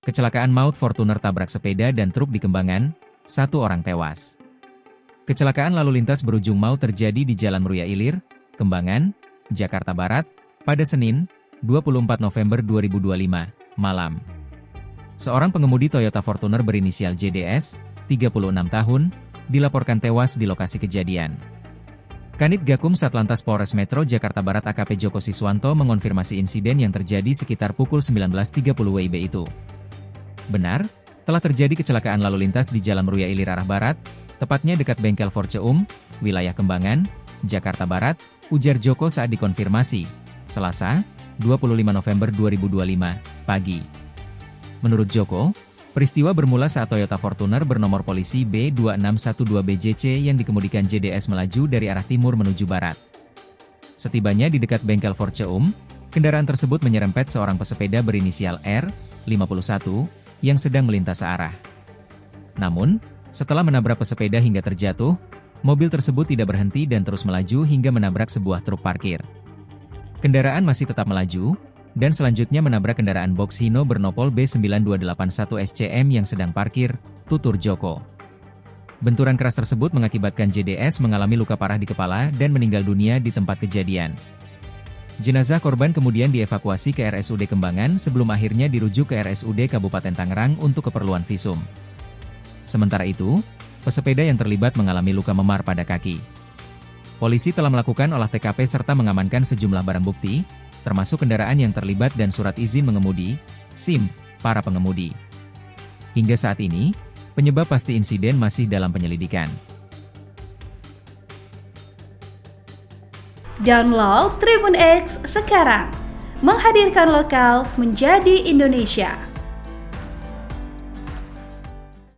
Kecelakaan maut Fortuner tabrak sepeda dan truk di Kembangan, 1 orang tewas. Kecelakaan lalu lintas berujung maut terjadi di Jalan Meruya Ilir, Kembangan, Jakarta Barat, pada Senin, 24 November 2025, malam. Seorang pengemudi Toyota Fortuner berinisial JDS, 36 tahun, dilaporkan tewas di lokasi kejadian. Kanit Gakum Satlantas Polres Metro Jakarta Barat AKP Joko Siswanto mengonfirmasi insiden yang terjadi sekitar pukul 19.30 WIB itu. Benar, telah terjadi kecelakaan lalu lintas di Jalan Meruya Ilir arah barat, tepatnya dekat bengkel Forceum, wilayah Kembangan, Jakarta Barat, ujar Joko saat dikonfirmasi, Selasa, 25 November 2025, pagi. Menurut Joko, peristiwa bermula saat Toyota Fortuner bernomor polisi B2612BJC yang dikemudikan JDS melaju dari arah timur menuju barat. Setibanya di dekat bengkel Forceum, kendaraan tersebut menyerempet seorang pesepeda berinisial R, 51, yang sedang melintas searah. Namun, setelah menabrak pesepeda hingga terjatuh, mobil tersebut tidak berhenti dan terus melaju hingga menabrak sebuah truk parkir. Kendaraan masih tetap melaju, dan selanjutnya menabrak kendaraan box Hino bernopol B9281SCM yang sedang parkir, tutur Joko. Benturan keras tersebut mengakibatkan JDS mengalami luka parah di kepala dan meninggal dunia di tempat kejadian. Jenazah korban kemudian dievakuasi ke RSUD Kembangan sebelum akhirnya dirujuk ke RSUD Kabupaten Tangerang untuk keperluan visum. Sementara itu, pesepeda yang terlibat mengalami luka memar pada kaki. Polisi telah melakukan olah TKP serta mengamankan sejumlah barang bukti, termasuk kendaraan yang terlibat dan surat izin mengemudi, SIM, para pengemudi. Hingga saat ini, penyebab pasti insiden masih dalam penyelidikan. Download Tribun X sekarang, menghadirkan lokal menjadi Indonesia.